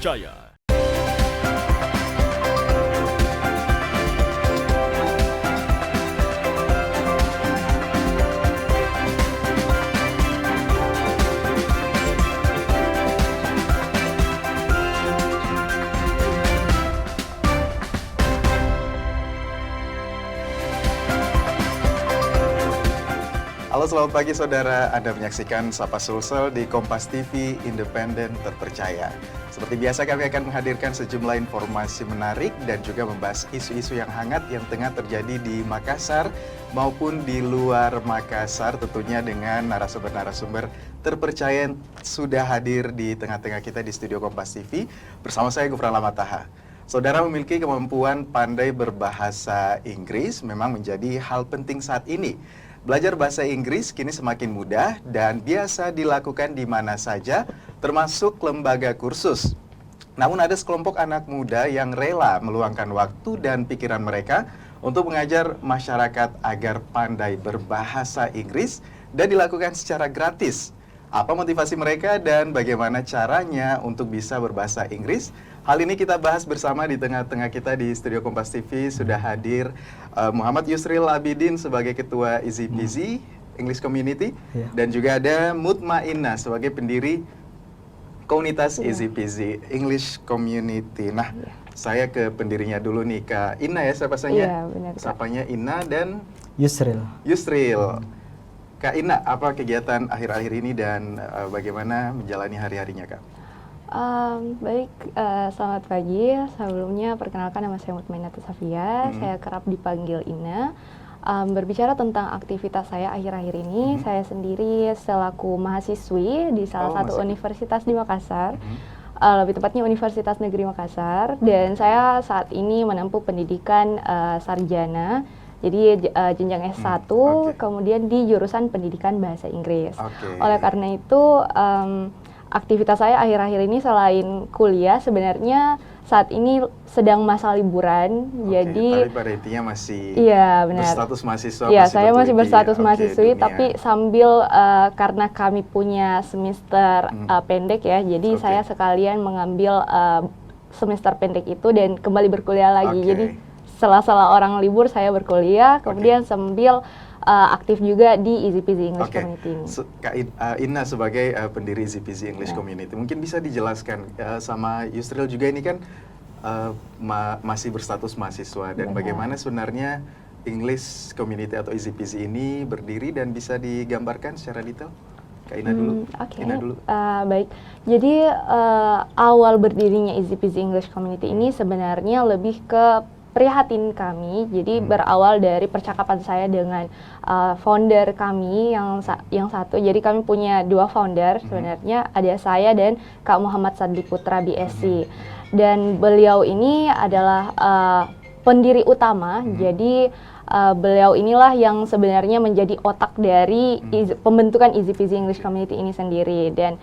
terpercaya. Halo, selamat pagi saudara. Anda menyaksikan Sapa Sulsel di Kompas TV Independen Terpercaya. Seperti biasa kami akan menghadirkan sejumlah informasi menarik dan juga membahas isu-isu yang hangat yang tengah terjadi di Makassar maupun di luar Makassar, tentunya dengan narasumber-narasumber terpercaya yang sudah hadir di tengah-tengah kita di studio Kompas TV. Bersama saya Gufran Lamataha. Saudara, memiliki kemampuan pandai berbahasa Inggris memang menjadi hal penting saat ini. Belajar bahasa Inggris kini semakin mudah dan biasa dilakukan di mana saja, termasuk lembaga kursus. Namun ada sekelompok anak muda yang rela meluangkan waktu dan pikiran mereka untuk mengajar masyarakat agar pandai berbahasa Inggris dan dilakukan secara gratis. Apa motivasi mereka dan bagaimana caranya untuk bisa berbahasa Inggris? Hal ini kita bahas bersama. Di tengah-tengah kita di Studio Kompas TV sudah hadir Muhammad Yusril Abidin sebagai Ketua Easy Peasy English Community, dan juga ada Mutmainah sebagai pendiri komunitas Easy Peasy English Community. Nah, saya ke pendirinya dulu nih, Kak Ina ya, siapa saja? Iya, benar, Kak. Sapanya Ina dan Yusril. Kak Ina, apa kegiatan akhir-akhir ini dan bagaimana menjalani hari-harinya, Kak? Baik, selamat pagi. Sebelumnya perkenalkan, nama saya Mutmainah Safia. Saya kerap dipanggil Ina. Berbicara tentang aktivitas saya akhir-akhir ini, saya sendiri selaku mahasiswi di salah satu universitas di Makassar. Lebih tepatnya Universitas Negeri Makassar. Dan saya saat ini menempuh pendidikan sarjana. Jadi jenjang S1, kemudian di jurusan pendidikan bahasa Inggris. Oleh karena itu, aktivitas saya akhir-akhir ini selain kuliah, sebenarnya saat ini sedang masa liburan. Jadi tapi pada intinya masih berstatus mahasiswa. Iya, saya masih berstatus mahasiswi, tapi sambil karena kami punya semester pendek ya, jadi saya sekalian mengambil semester pendek itu dan kembali berkuliah lagi. Jadi sela-sela orang libur saya berkuliah, kemudian sambil aktif juga di Easy Peasy English Community ini. Kak Ina sebagai pendiri Easy Peasy English Community, mungkin bisa dijelaskan sama Yusril juga, ini kan masih berstatus mahasiswa, dan bagaimana sebenarnya English Community atau Easy Peasy ini berdiri dan bisa digambarkan secara detail? Kak Ina dulu. Ina dulu. Baik, jadi awal berdirinya Easy Peasy English Community ini sebenarnya lebih ke prihatin kami. Jadi berawal dari percakapan saya dengan founder kami yang satu. Jadi kami punya dua founder sebenarnya, ada saya dan Kak Muhammad Sadli Putra BSc. Dan beliau ini adalah pendiri utama. Jadi beliau inilah yang sebenarnya menjadi otak dari pembentukan Easy Peasy English Community ini sendiri. Dan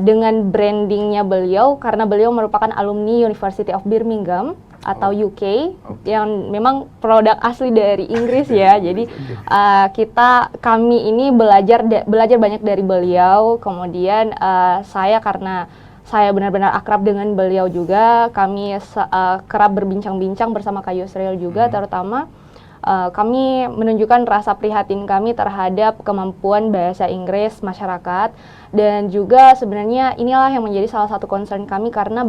dengan brandingnya beliau, karena beliau merupakan alumni University of Birmingham atau UK, yang memang produk asli dari Inggris ya. Jadi kami ini belajar banyak dari beliau. Kemudian saya, karena saya benar-benar akrab dengan beliau juga, kami kerap berbincang-bincang bersama Kak Yusril juga, terutama kami menunjukkan rasa prihatin kami terhadap kemampuan bahasa Inggris masyarakat. Dan juga sebenarnya inilah yang menjadi salah satu concern kami, karena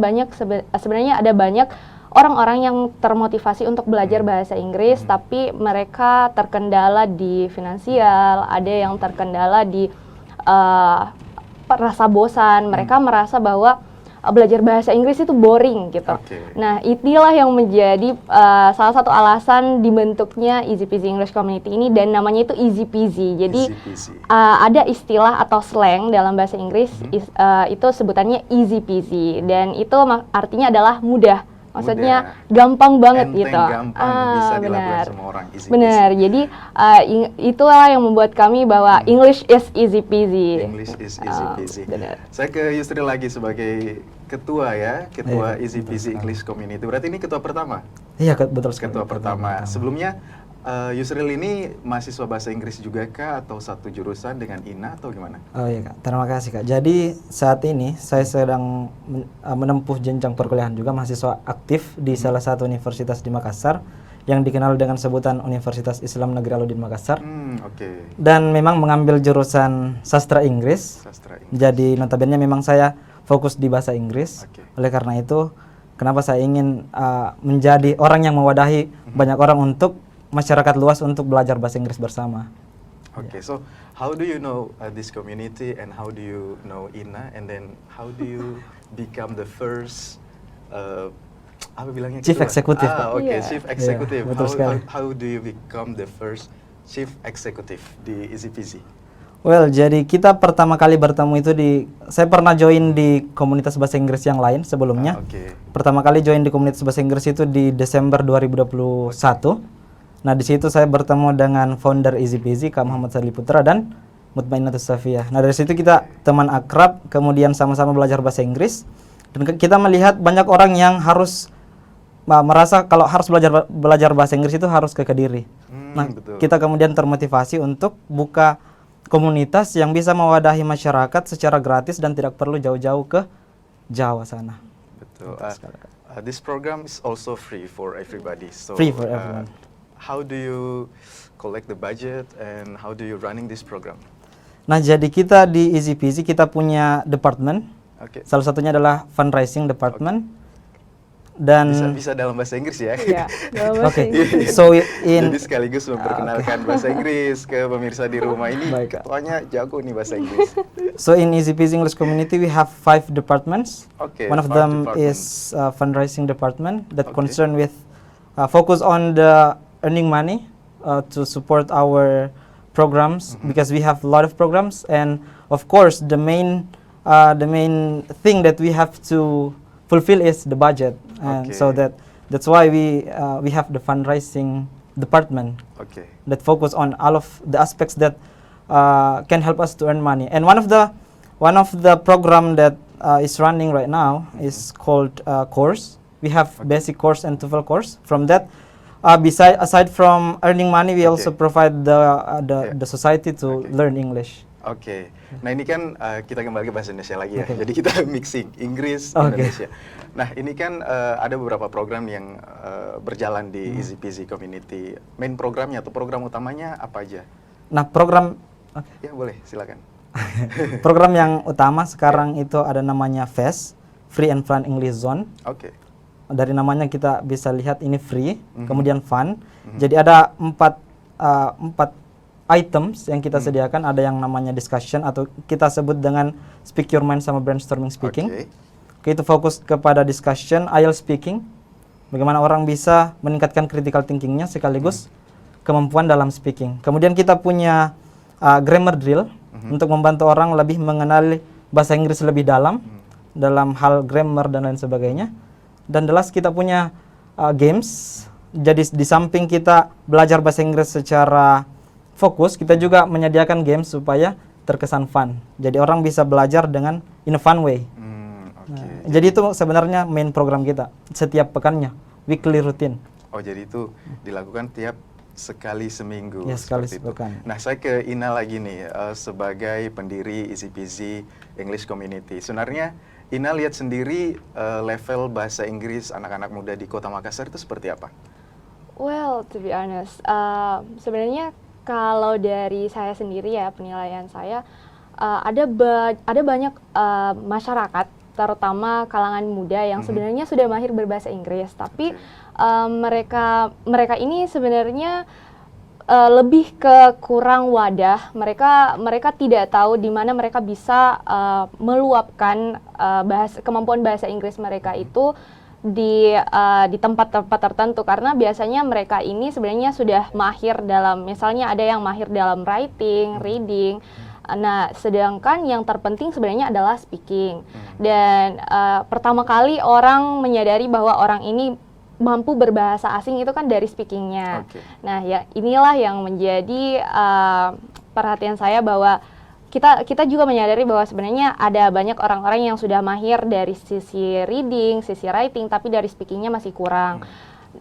sebenarnya ada banyak orang-orang yang termotivasi untuk belajar bahasa Inggris, tapi mereka terkendala di finansial, ada yang terkendala di rasa bosan. Mereka merasa bahwa belajar bahasa Inggris itu boring gitu. Nah, inilah yang menjadi salah satu alasan dibentuknya Easy Peasy English Community ini, dan namanya itu Easy Peasy. Jadi ada istilah atau slang dalam bahasa Inggris, itu sebutannya Easy Peasy, dan itu artinya adalah mudah. Maksudnya gampang banget gitu. Bisa dilakukan semua orang. Benar. Jadi itulah yang membuat kami bahwa English is easy peasy. English is easy peasy. Saya ke Yusril lagi sebagai ketua ya, ketua Easy Peasy English Community. Berarti ini ketua pertama? Iya, betul sekali. Ketua pertama. Sebelumnya Yusril ini mahasiswa bahasa Inggris juga kah atau satu jurusan dengan Ina atau gimana? Oh iya Kak, terima kasih Kak. Jadi saat ini saya sedang menempuh jenjang perkuliahan juga, mahasiswa aktif di salah satu universitas di Makassar yang dikenal dengan sebutan Universitas Islam Negeri Alauddin Makassar. Oke. Dan memang mengambil jurusan sastra Inggris. Sastra Inggris. Jadi notabene memang saya fokus di bahasa Inggris. Oke. Oleh karena itu, kenapa saya ingin menjadi orang yang mewadahi banyak orang untuk masyarakat luas untuk belajar bahasa Inggris bersama. Okay, so how do you know this community and how do you know Ina and then how do you become the first apa bilangnya Chief gitu, Pak? Executive, Pak. Oke, Iya. Chief Executive. Iya, betul sekali. How do you become the first Chief Executive di Easy Peasy? Well, jadi kita pertama kali bertemu itu saya pernah join di komunitas bahasa Inggris yang lain sebelumnya. Oke. Pertama kali join di komunitas bahasa Inggris itu di Desember 2021. Nah, di situ saya bertemu dengan founder Easy Peasy, Kak Muhammad Sadli Putra dan Mutmainatus Safiyah. Nah, dari situ kita teman akrab, kemudian sama-sama belajar bahasa Inggris. Dan kita melihat banyak orang yang harus merasa kalau harus belajar bahasa Inggris itu harus ke Kediri. Nah, Betul. kita kemudian termotivasi untuk buka komunitas yang bisa mewadahi masyarakat secara gratis dan tidak perlu jauh-jauh ke Jawa sana. Betul. This program is also free for everybody. So, Free for everyone. How do you collect the budget and how do you running this program? Nah, jadi kita di Easy Peasy kita punya department. Oke. Salah satunya adalah fundraising department. Dan Bisa dalam bahasa Inggris ya? Iya, dalam bahasa Oke. Inggris. So Jadi sekaligus memperkenalkan bahasa Inggris ke pemirsa di rumah ini. Baik. Ketuanya jago nih bahasa Inggris. in Easy Peasy English community we have 5 departments. Oke. One of 5 them departments. is fundraising department that Okay. concern with focus on the earning money to support our programs because we have a lot of programs, and of course the main thing that we have to fulfill is the budget, and so Okay. that's why we have the fundraising department Oke. that focus on all of the aspects that can help us to earn money. And one of the program that is running right now is called course. We have basic course and TOEFL course. From that, aside from earning money, we also provide the society to learn English. Oke. Nah, ini kan kita kembali ke bahasa Indonesia lagi ya. Jadi kita mixing Inggris Oke. Indonesia. Nah, ini kan ada beberapa program yang berjalan di Easy Peasy Community. Main programnya atau program utamanya apa aja? Nah, program Ya, boleh, silakan. program yang utama sekarang itu ada namanya FES, Free and Fun English Zone. Oke. Dari namanya kita bisa lihat ini free, kemudian fun. Jadi ada empat items yang kita sediakan. Ada yang namanya discussion atau kita sebut dengan speak your mind sama brainstorming speaking. Oke. Itu fokus kepada discussion, IELTS speaking. Bagaimana orang bisa meningkatkan critical thinkingnya sekaligus kemampuan dalam speaking. Kemudian kita punya grammar drill untuk membantu orang lebih mengenali bahasa Inggris lebih dalam hal grammar dan lain sebagainya. Dan jelas kita punya games. Jadi di samping kita belajar bahasa Inggris secara fokus, kita juga menyediakan games supaya terkesan fun. Jadi orang bisa belajar dengan in a fun way. Oke. Jadi itu sebenarnya main program kita setiap pekannya, weekly routine. Oh, jadi itu dilakukan tiap sekali seminggu. Ya, sekali seperti itu. sepekan. Nah, saya ke Ina lagi nih sebagai pendiri Easy Peasy English Community. Sebenarnya Ina lihat sendiri level bahasa Inggris anak-anak muda di Kota Makassar itu seperti apa? Well, to be honest, sebenarnya kalau dari saya sendiri ya, penilaian saya, ada banyak masyarakat, terutama kalangan muda yang sebenarnya sudah mahir berbahasa Inggris, tapi mereka ini sebenarnya lebih ke kurang wadah. Mereka tidak tahu di mana mereka bisa meluapkan kemampuan bahasa Inggris mereka itu di tempat-tempat tertentu, karena biasanya mereka ini sebenarnya sudah mahir dalam, misalnya ada yang mahir dalam writing, reading. Nah, sedangkan yang terpenting sebenarnya adalah speaking. Dan pertama kali orang menyadari bahwa orang ini mampu berbahasa asing itu kan dari speakingnya. Oke. Nah, ya inilah yang menjadi perhatian saya, bahwa kita juga menyadari bahwa sebenarnya ada banyak orang-orang yang sudah mahir dari sisi reading, sisi writing, tapi dari speakingnya masih kurang.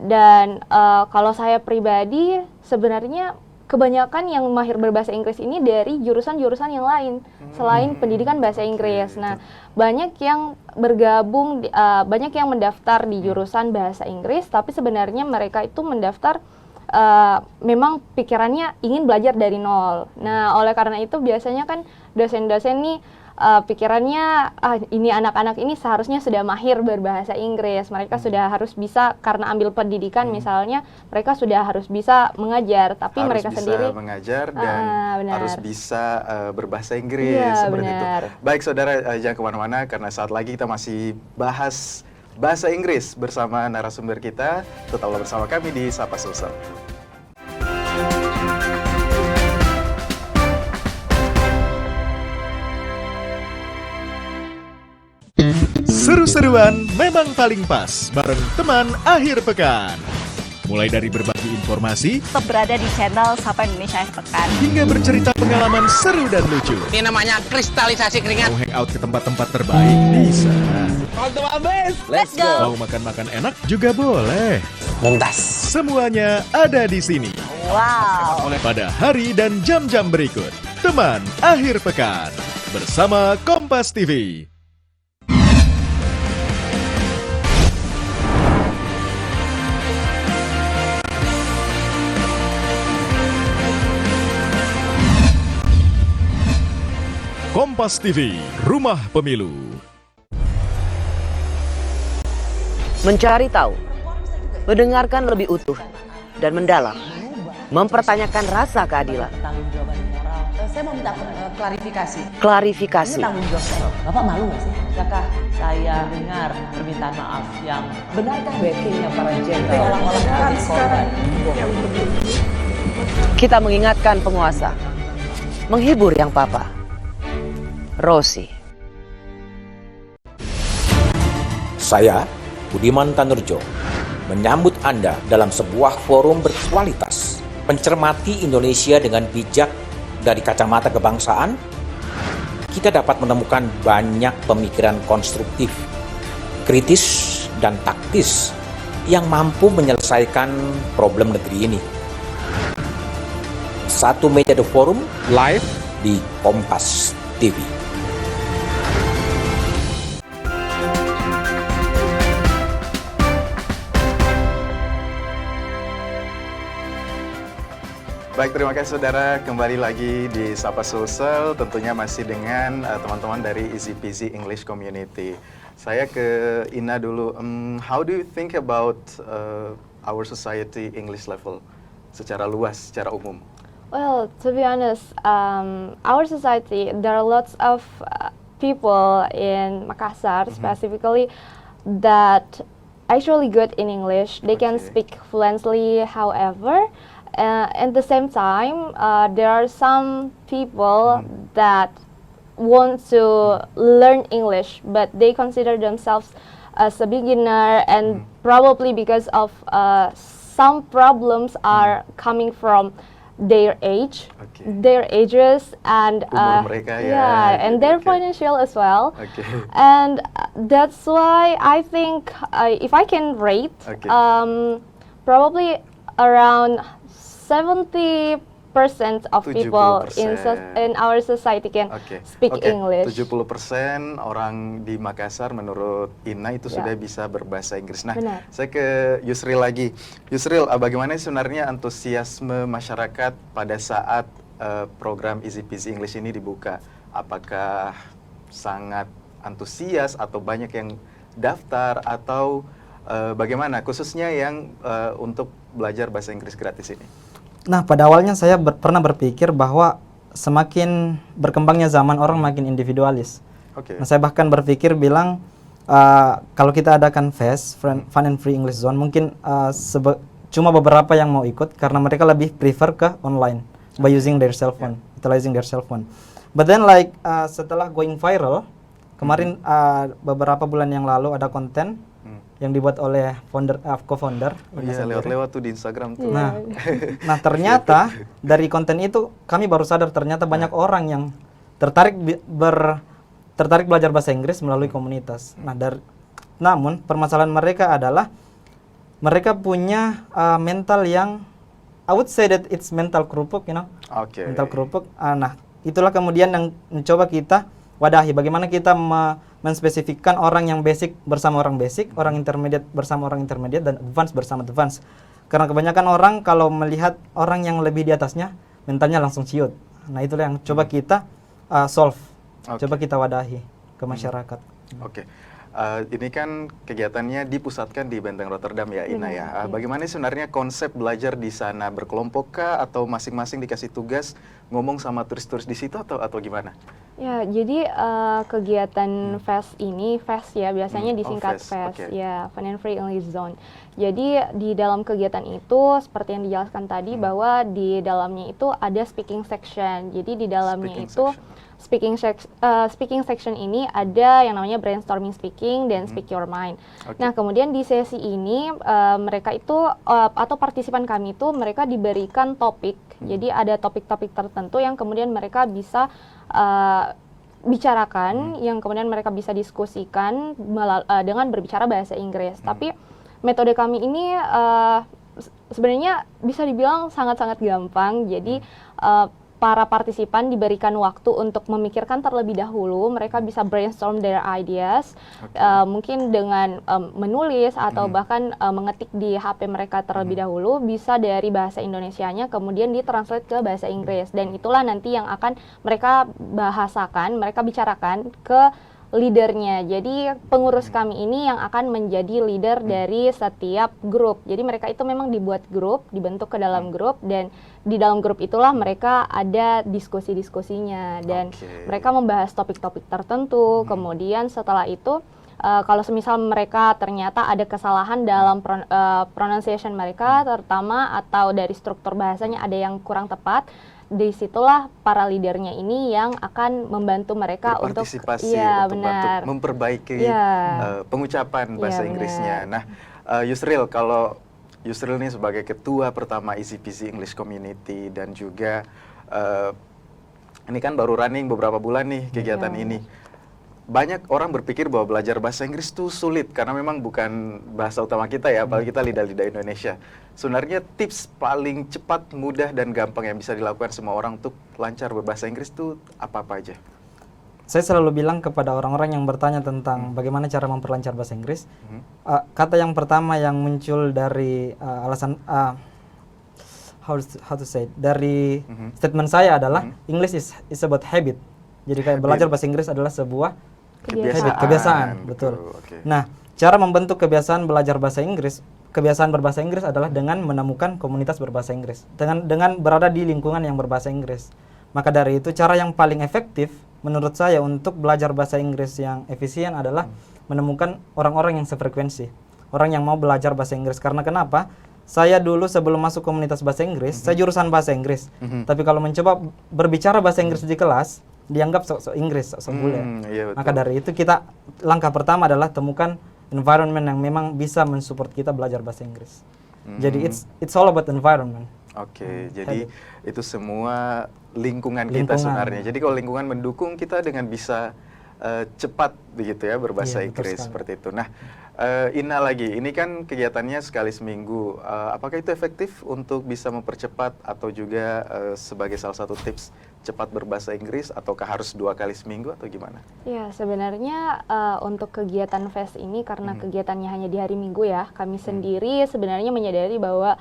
Dan kalau saya pribadi sebenarnya kebanyakan yang mahir berbahasa Inggris ini dari jurusan-jurusan yang lain selain pendidikan bahasa Inggris. Nah, banyak yang bergabung, banyak yang mendaftar di jurusan bahasa Inggris, tapi sebenarnya mereka itu mendaftar memang pikirannya ingin belajar dari nol. Nah, oleh karena itu biasanya kan dosen-dosen nih pikirannya ini anak-anak ini seharusnya sudah mahir berbahasa Inggris. Mereka sudah harus bisa, karena ambil pendidikan misalnya, mereka sudah harus bisa mengajar, tapi harus mereka bisa sendiri mengajar dan benar. harus bisa berbahasa Inggris, Iya, seperti benar. itu. Baik saudara, jangan kemana-mana karena saat lagi kita masih bahas bahasa Inggris bersama narasumber kita. Tetaplah bersama kami di Sapa Sulsel. Seru-seruan memang paling pas bareng teman akhir pekan. Mulai dari berbagi informasi Tetap berada di channel Sapa Indonesia Akhir Pekan. hingga bercerita pengalaman seru dan lucu. Ini namanya kristalisasi keringat. Mau hangout ke tempat-tempat terbaik bisa. Let's go. Mau makan-makan enak juga boleh. Mumtaz. Semuanya ada di sini. Wow. Pada hari dan jam-jam berikut. Teman akhir pekan bersama Kompas TV. Kompas TV, Rumah Pemilu. Mencari tahu, mendengarkan lebih utuh dan mendalam, mempertanyakan rasa keadilan. Tanggung jawaban moral. Saya mau minta klarifikasi. Klarifikasi, Ini tanggung jawab moral. Bapak malu nggak sih? Apakah saya dengar permintaan maaf yang benarkah backingnya para jenderal olah-olah menjadi korban? kita mengingatkan penguasa, menghibur yang papa. Rosi. Saya, Budiman Tanurjo, menyambut Anda dalam sebuah forum berkualitas, mencermati Indonesia dengan bijak dari kacamata kebangsaan. Kita dapat menemukan banyak pemikiran konstruktif, kritis, dan taktis yang mampu menyelesaikan problem negeri ini. Satu meja The Forum live di Kompas TV. Baik, terima kasih saudara. Kembali lagi di Sapa Sulsel, tentunya masih dengan teman-teman dari Easy Peasy English Community. Saya ke Ina dulu. How do you think about our society English level secara luas, secara umum? Well, to be honest, our society, there are lots of people in Makassar specifically that actually good in English. They can Okay. speak fluently, however, at the same time, there are some people that want to learn English, but they consider themselves as a beginner, and probably because of some problems are coming from their age, Okay. their ages, and Umur mereka ya, yeah, and gitu, their okay. financial as well. Okay. And that's why I think if I can rate, Okay. Probably around 70% of people in 70%. in our society can speak English. 70% orang di Makassar menurut Ina itu Ya. sudah bisa berbahasa Inggris. Nah, Benar. saya ke Yusril lagi. Yusril, bagaimana sebenarnya antusiasme masyarakat pada saat program Easy Peasy English ini dibuka? Apakah sangat antusias atau banyak yang daftar atau bagaimana khususnya yang untuk belajar bahasa Inggris gratis ini? Nah, pada awalnya saya pernah berpikir bahwa semakin berkembangnya zaman orang makin individualis. Oke. Nah, saya bahkan berpikir bilang kalau kita adakan FAST, Fun and Free English Zone, mungkin cuma beberapa yang mau ikut karena mereka lebih prefer ke online by using their cell phone, utilizing their cell phone. But then setelah going viral, kemarin beberapa bulan yang lalu ada konten yang dibuat oleh co-founder. Oh iya, lewat-lewat tuh di Instagram tuh. Nah, ternyata dari konten itu kami baru sadar ternyata banyak orang yang tertarik belajar bahasa Inggris melalui komunitas. Nah, namun permasalahan mereka adalah mereka punya mental yang I would say that it's mental kerupuk, Oke. mental kerupuk. Nah, itulah kemudian yang mencoba kita wadahi. Bagaimana kita menspesifikkan orang yang basic bersama orang basic, orang intermediate bersama orang intermediate, dan advance bersama advance. Karena kebanyakan orang kalau melihat orang yang lebih di atasnya, mentalnya langsung ciut. Nah, itulah yang coba kita solve, coba kita wadahi ke masyarakat. Oke. Ini kan kegiatannya dipusatkan di Benteng Rotterdam ya, Ina ya. Bagaimana sebenarnya konsep belajar di sana? Berkelompok kah atau masing-masing dikasih tugas ngomong sama turis-turis di situ atau gimana? Ya, jadi kegiatan FEST ini, FEST ya biasanya disingkat FEST, ya, Fun and Free English Zone. Jadi di dalam kegiatan itu seperti yang dijelaskan tadi bahwa di dalamnya itu ada speaking section. Jadi di dalamnya speaking section ini ada yang namanya brainstorming speaking dan speak your mind. Nah, kemudian di sesi ini mereka itu atau partisipan kami itu mereka diberikan topik. Jadi ada topik-topik tertentu yang kemudian mereka bisa bicarakan, yang kemudian mereka bisa diskusikan dengan berbicara bahasa Inggris. Tapi metode kami ini sebenarnya bisa dibilang sangat-sangat gampang. Jadi para partisipan diberikan waktu untuk memikirkan terlebih dahulu. Mereka bisa brainstorm their ideas, mungkin dengan menulis atau bahkan mengetik di HP mereka terlebih dahulu. Bisa dari bahasa Indonesianya kemudian ditranslate ke bahasa Inggris, dan itulah nanti yang akan mereka bahasakan, mereka bicarakan ke leadernya. Jadi pengurus kami ini yang akan menjadi leader dari setiap grup. Jadi mereka itu memang dibuat grup, dibentuk ke dalam grup, dan di dalam grup itulah mereka ada diskusi-diskusinya, dan mereka membahas topik-topik tertentu. Kemudian setelah itu kalau semisal mereka ternyata ada kesalahan dalam pronunciation mereka terutama, atau dari struktur bahasanya ada yang kurang tepat, disitulah para leadernya ini yang akan membantu mereka untuk benar, memperbaiki pengucapan bahasa Inggrisnya. Nah, Yusril, kalau Yusril ini sebagai ketua pertama Easy Peasy English Community, dan juga ini kan baru running beberapa bulan nih kegiatan ini. Banyak orang berpikir bahwa belajar bahasa Inggris itu sulit karena memang bukan bahasa utama kita ya, apalagi kita lidah-lidah Indonesia. Sebenarnya tips paling cepat, mudah, dan gampang yang bisa dilakukan semua orang untuk lancar berbahasa Inggris itu apa-apa aja? Saya selalu bilang kepada orang-orang yang bertanya tentang bagaimana cara memperlancar bahasa Inggris, kata yang pertama yang muncul dari alasan how to say it, dari statement saya adalah English is about habit. Jadi kayak belajar bahasa Inggris adalah sebuah kebiasaan, betul. Nah, cara membentuk kebiasaan belajar bahasa Inggris, kebiasaan berbahasa Inggris adalah dengan menemukan komunitas berbahasa Inggris, dengan berada di lingkungan yang berbahasa Inggris. Maka dari itu cara yang paling efektif menurut saya untuk belajar bahasa Inggris yang efisien adalah menemukan orang-orang yang sefrekuensi, orang yang mau belajar bahasa Inggris. Karena kenapa? Saya dulu sebelum masuk komunitas bahasa Inggris, saya jurusan bahasa Inggris. Tapi kalau mencoba berbicara bahasa Inggris di kelas, dianggap sok-sok Inggris, sok-sok bule. Maka dari itu kita langkah pertama adalah temukan environment yang memang bisa mensupport kita belajar bahasa Inggris. Jadi it's all about environment. Jadi itu semua lingkungan kita sebenarnya. Jadi kalau lingkungan mendukung, kita dengan bisa cepat begitu ya berbahasa Inggris seperti itu. Nah, Ina lagi, ini kan kegiatannya sekali seminggu. Apakah itu efektif untuk bisa mempercepat atau juga sebagai salah satu tips cepat berbahasa Inggris, ataukah harus 2 kali seminggu atau gimana? Ya, sebenarnya untuk kegiatan FEST ini karena kegiatannya hanya di hari Minggu ya, kami sendiri sebenarnya menyadari bahwa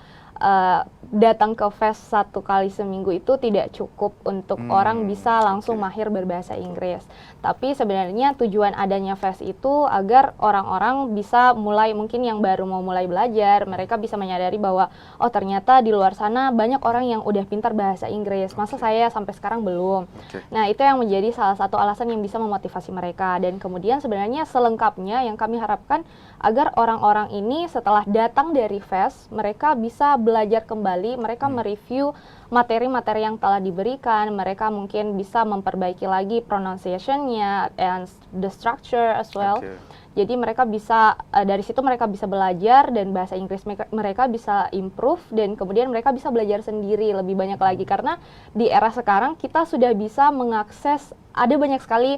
datang ke FEST 1 kali seminggu itu tidak cukup untuk orang bisa langsung mahir berbahasa Inggris. Tapi sebenarnya tujuan adanya FEST itu agar orang-orang bisa mulai, mungkin yang baru mau mulai belajar, mereka bisa menyadari bahwa oh ternyata di luar sana banyak orang yang udah pintar bahasa Inggris, masa saya sampai sekarang belum. Nah, itu yang menjadi salah satu alasan yang bisa memotivasi mereka. Dan kemudian sebenarnya selengkapnya yang kami harapkan agar orang-orang ini setelah datang dari FEST, mereka bisa belajar kembali, mereka mereview materi-materi yang telah diberikan, mereka mungkin bisa memperbaiki lagi pronunciation-nya and the structure as well. Jadi mereka bisa, dari situ mereka bisa belajar dan bahasa Inggris mereka bisa improve, dan kemudian mereka bisa belajar sendiri lebih banyak lagi. Karena di era sekarang kita sudah bisa mengakses, ada banyak sekali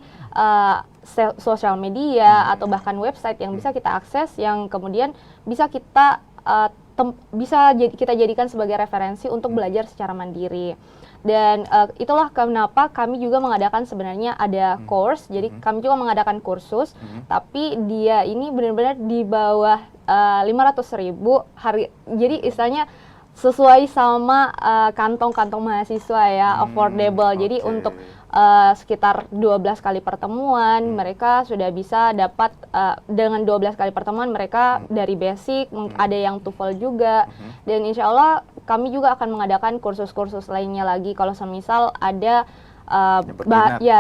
sosial media atau bahkan website yang bisa kita akses, yang kemudian bisa kita kita jadikan sebagai referensi untuk belajar secara mandiri. Dan itulah kenapa kami juga mengadakan sebenarnya ada course, jadi kami juga mengadakan kursus, tapi dia ini benar-benar di bawah 500.000 hari, jadi istilahnya sesuai sama kantong-kantong mahasiswa ya, affordable. Jadi untuk sekitar 12 kali pertemuan mereka sudah bisa dapat, dengan 12 kali pertemuan mereka dari basic, ada yang TOEFL juga, dan insya Allah kami juga akan mengadakan kursus-kursus lainnya lagi kalau semisal ada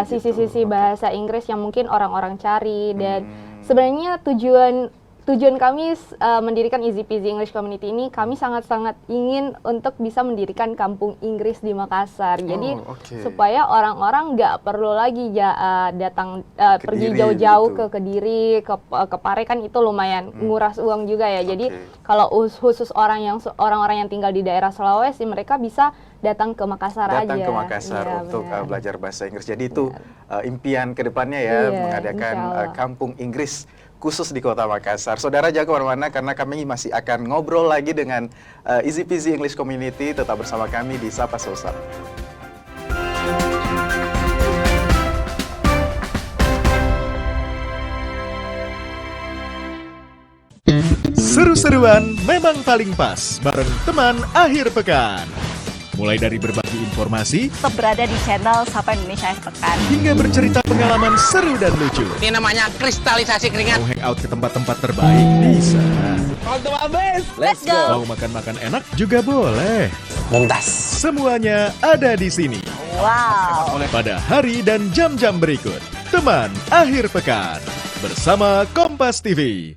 sisi-sisi bahasa Inggris yang mungkin orang-orang cari. Dan sebenarnya tujuan kami mendirikan Easy Peasy English Community ini, kami sangat-sangat ingin untuk bisa mendirikan kampung Inggris di Makassar. Jadi supaya orang-orang nggak perlu lagi datang pergi jauh-jauh ke Kediri, ke Pare, kan itu lumayan nguras uang juga ya. Jadi kalau khusus orang-orang yang tinggal di daerah Sulawesi, mereka bisa datang ke Makassar aja. Datang ke Makassar untuk belajar bahasa Inggris. Jadi itu impian kedepannya ya, mengadakan kampung Inggris khusus di Kota Makassar. Saudara jangan kemana-mana karena kami masih akan ngobrol lagi dengan Easy Peasy English Community. Tetap bersama kami di Sapa Sulsel. Seru-seruan memang paling pas bareng teman akhir pekan. Mulai dari berbagi informasi, Tetap berada di channel Sapa Indonesia Akhir Pekan. hingga bercerita pengalaman seru dan lucu. Ini namanya kristalisasi keringat. Mau hangout ke tempat-tempat terbaik? Bisa. Let's go. Mau makan-makan enak? Juga boleh. Mumtaz. Semuanya ada di sini. Wow. Pada hari dan jam-jam berikut, teman akhir pekan bersama Kompas TV.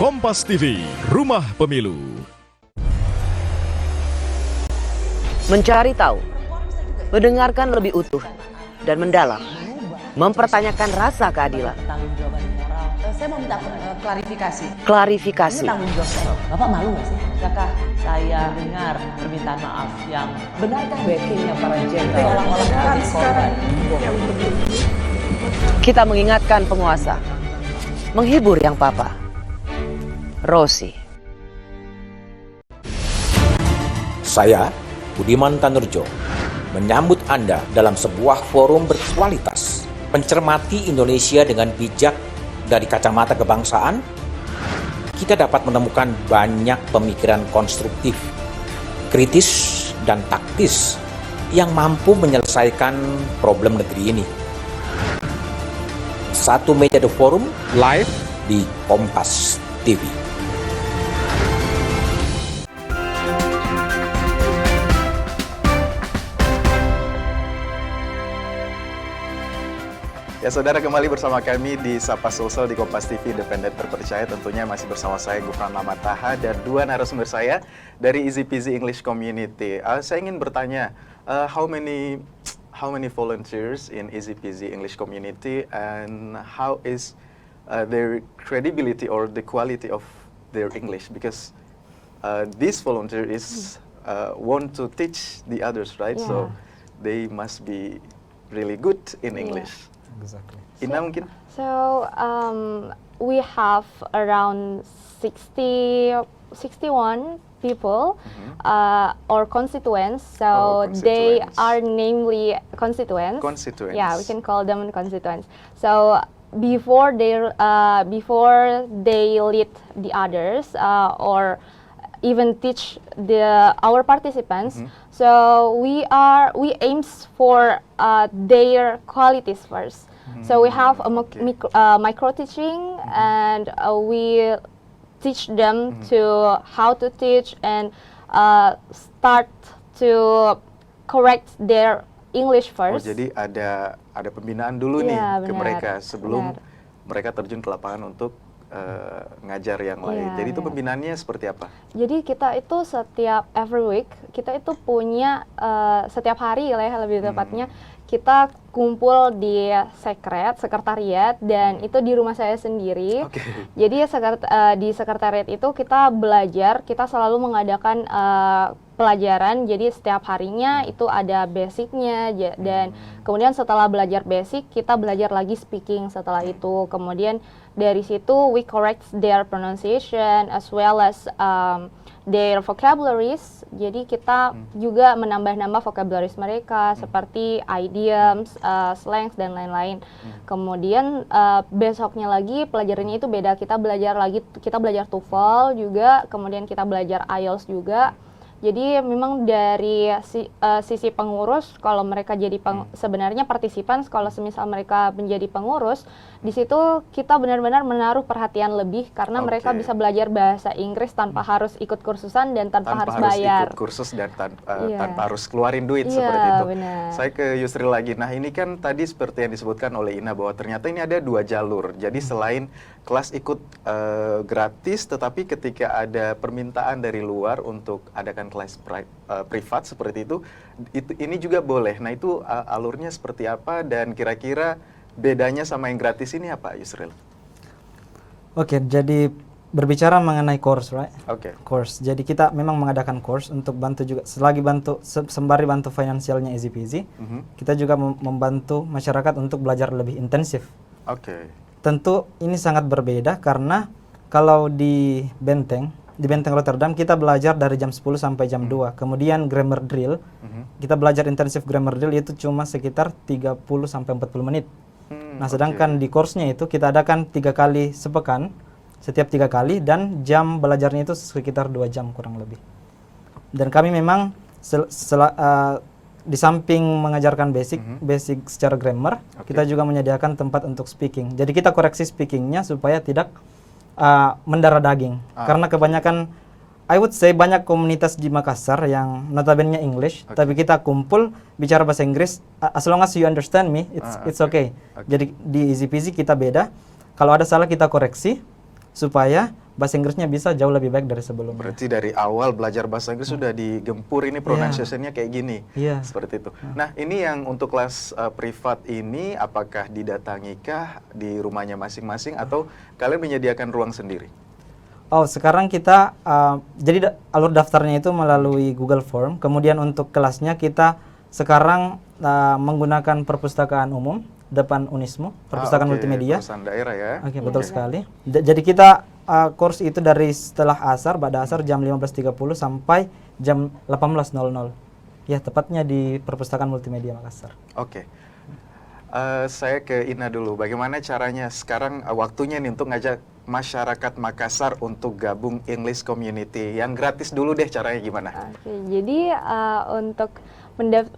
Kompas TV, Rumah Pemilu. Mencari tahu, mendengarkan lebih utuh dan mendalam, mempertanyakan rasa keadilan. Pertanggungjawaban moral. Saya mau minta klarifikasi. Klarifikasi. Ini tanggung jawab saya. Bapak malu nggak sih? Apakah saya dengar permintaan maaf yang benarkah backingnya para jenderal seolah-olah menjadi korban? Kita mengingatkan penguasa, menghibur yang papa. Rosi. Saya, Budiman Tanurjo, menyambut Anda dalam sebuah forum berkualitas. Mencermati Indonesia dengan bijak dari kacamata kebangsaan, kita dapat menemukan banyak pemikiran konstruktif, kritis, dan taktis yang mampu menyelesaikan problem negeri ini. Satu meja The Forum live di Kompas TV. Ya saudara, kembali bersama kami di Sapa Sulsel di Kompas TV Independen Terpercaya. Tentunya masih bersama saya Gufran Lamataha dan dua narasumber saya dari Easy Peasy English Community. Saya ingin bertanya, how many volunteers in Easy Peasy English Community and how is their credibility or the quality of their English? Because this volunteer is want to teach the others, right? So they must be really good in English. Exactly. Ina mungkin? So we have around 61 people or constituents. So they are namely constituents. Constituents. Yeah, we can call them constituents. So before they lead the others or even teach our participants. So we aims for their qualities first. So we have a micro teaching, and we teach them to how to teach and start to correct their English first. Oh, jadi ada pembinaan dulu nih ke mereka sebelum mereka terjun ke lapangan untuk ngajar yang lain. Jadi itu pembinaannya seperti apa? Jadi kita itu every week kita itu punya setiap hari lah ya, lebih tepatnya kita kumpul di sekretariat, dan itu di rumah saya sendiri. Jadi di sekretariat itu kita belajar, kita selalu mengadakan pelajaran. Jadi setiap harinya itu ada basicnya, dan kemudian setelah belajar basic kita belajar lagi speaking setelah itu. Kemudian dari situ we correct their pronunciation as well as their vocabularies. Jadi kita juga menambah-nambah vocabularies mereka seperti idioms, slangs dan lain-lain. Kemudian besoknya lagi pelajarannya itu beda. Kita belajar TOEFL juga, kemudian kita belajar IELTS juga. Jadi memang dari sisi pengurus, kalau mereka jadi sebenarnya partisipan, kalau semisal mereka menjadi pengurus, di situ kita benar-benar menaruh perhatian lebih karena mereka bisa belajar bahasa Inggris tanpa harus ikut kursusan dan tanpa harus bayar. Ikut kursus dan tanpa harus keluarin duit seperti itu. Benar. Saya ke Yusril lagi. Nah, ini kan tadi seperti yang disebutkan oleh Ina bahwa ternyata ini ada 2 jalur. Jadi selain kelas ikut gratis, tetapi ketika ada permintaan dari luar untuk adakan kelas privat seperti itu ini juga boleh. Nah, itu alurnya seperti apa dan kira-kira bedanya sama yang gratis ini apa, Yusril? Oke, jadi berbicara mengenai course, right? Course. Jadi kita memang mengadakan course untuk bantu juga, sembari bantu finansialnya easy peasy, kita juga membantu masyarakat untuk belajar lebih intensif. Tentu ini sangat berbeda karena kalau di Benteng Rotterdam kita belajar dari jam 10 sampai jam 2. Kemudian grammar drill, kita belajar intensif grammar drill itu cuma sekitar 30 sampai 40 menit. Nah, sedangkan di course-nya itu kita adakan 3 kali sepekan, setiap 3 kali, dan jam belajarnya itu sekitar 2 jam kurang lebih. Dan kami memang di samping mengajarkan basic secara grammar, kita juga menyediakan tempat untuk speaking. Jadi kita koreksi speakingnya supaya tidak mendarah daging. Karena kebanyakan, I would say banyak komunitas di Makassar yang notabene English, tapi kita kumpul bicara bahasa Inggris, as long as you understand me, it's okay. Jadi di easy peasy kita beda. Kalau ada salah kita koreksi supaya bahasa Inggrisnya bisa jauh lebih baik dari sebelumnya. Berarti dari awal belajar bahasa Inggris sudah digempur ini pronunciation-nya kayak gini. Seperti itu. Nah, ini yang untuk kelas privat ini apakah didatangikah di rumahnya masing-masing atau kalian menyediakan ruang sendiri? Oh, sekarang kita jadi alur daftarnya itu melalui Google Form. Kemudian untuk kelasnya kita sekarang menggunakan perpustakaan umum depan Unismo, perpustakaan multimedia. Perusahaan daerah ya. Betul sekali. Jadi kita course itu dari setelah asar, pada asar jam 15.30 sampai jam 18.00. Ya, tepatnya di perpustakaan multimedia Makassar. Saya ke Ina dulu. Bagaimana caranya sekarang waktunya nih untuk ngajak masyarakat Makassar untuk gabung English Community? Yang gratis dulu deh, caranya gimana? Jadi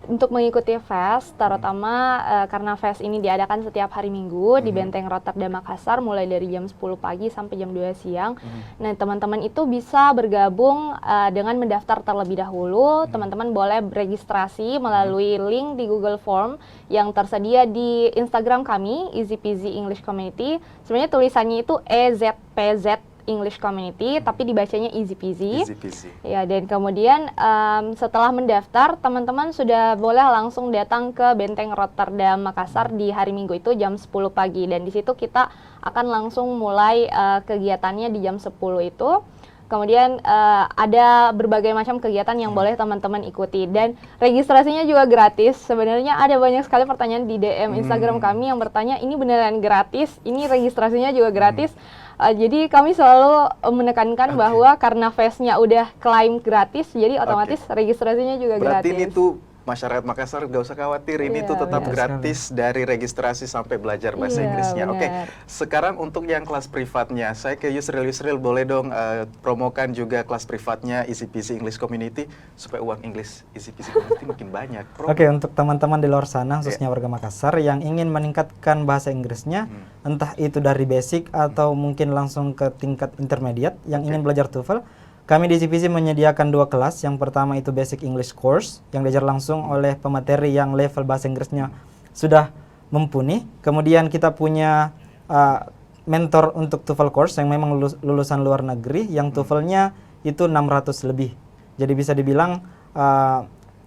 untuk mengikuti FES, terutama karena FES ini diadakan setiap hari Minggu di Benteng Rotterdam Makassar mulai dari jam 10 pagi sampai jam 2 siang. Nah, teman-teman itu bisa bergabung dengan mendaftar terlebih dahulu. Teman-teman boleh registrasi melalui link di Google Form yang tersedia di Instagram kami, Easy Peasy English Community. Sebenarnya tulisannya itu EZPZ English Community, tapi dibacanya Easy Peasy. Ya, dan kemudian setelah mendaftar, teman-teman sudah boleh langsung datang ke Benteng Rotterdam Makassar di hari Minggu itu jam 10 pagi. Dan di situ kita akan langsung mulai kegiatannya di jam 10 itu. Kemudian ada berbagai macam kegiatan yang boleh teman-teman ikuti, dan registrasinya juga gratis. Sebenarnya ada banyak sekali pertanyaan di DM Instagram kami yang bertanya, ini beneran gratis? Ini registrasinya juga gratis? Jadi kami selalu menekankan bahwa karena FES-nya udah klaim gratis, jadi otomatis registrasinya juga gratis. Berarti ini tuh masyarakat Makassar gak usah khawatir, ini tuh tetap gratis dari registrasi sampai belajar bahasa Inggrisnya. Sekarang untuk yang kelas privatnya, saya ke Yusril. Yusril, boleh dong promokan juga kelas privatnya Easy Peasy English Community supaya uang English Easy Peasy Community makin banyak. Untuk teman-teman di luar sana, khususnya warga Makassar yang ingin meningkatkan bahasa Inggrisnya, entah itu dari basic atau mungkin langsung ke tingkat intermediate yang ingin belajar TOEFL, kami di CPC menyediakan 2 kelas. Yang pertama itu Basic English Course yang diajar langsung oleh pemateri yang level bahasa Inggrisnya sudah mumpuni. Kemudian kita punya mentor untuk TOEFL Course yang memang lulusan luar negeri yang TOEFL-nya itu 600 lebih. Jadi bisa dibilang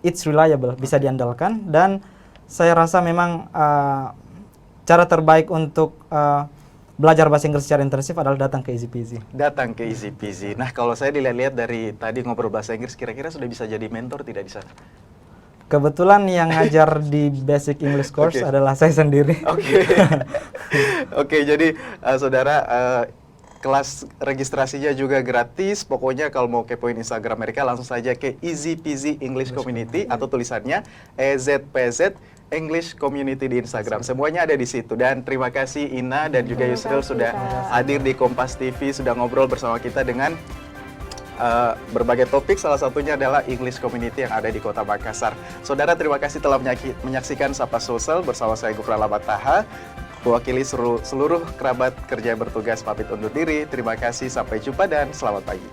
it's reliable, bisa diandalkan. Dan saya rasa memang cara terbaik untuk belajar bahasa Inggris secara intensif adalah datang ke Easy Peasy. Datang ke Easy Peasy. Nah, kalau saya dilihat-lihat dari tadi ngobrol bahasa Inggris, kira-kira sudah bisa jadi mentor tidak di sana? Kebetulan yang ngajar di Basic English Course adalah saya sendiri. Oke, jadi saudara, kelas registrasinya juga gratis. Pokoknya kalau mau kepoin Instagram mereka langsung saja ke Easy Peasy English Community atau tulisannya EZPZ English Community di Instagram. Semuanya ada di situ. Dan terima kasih Ina dan juga Yusril sudah hadir di Kompas TV, sudah ngobrol bersama kita dengan berbagai topik. Salah satunya adalah English Community yang ada di Kota Makassar. Saudara, terima kasih telah menyaksikan Sapa Sulsel bersama saya Gufran Labataha. Mewakili seluruh kerabat kerja yang bertugas pamit undur diri. Terima kasih, sampai jumpa dan selamat pagi.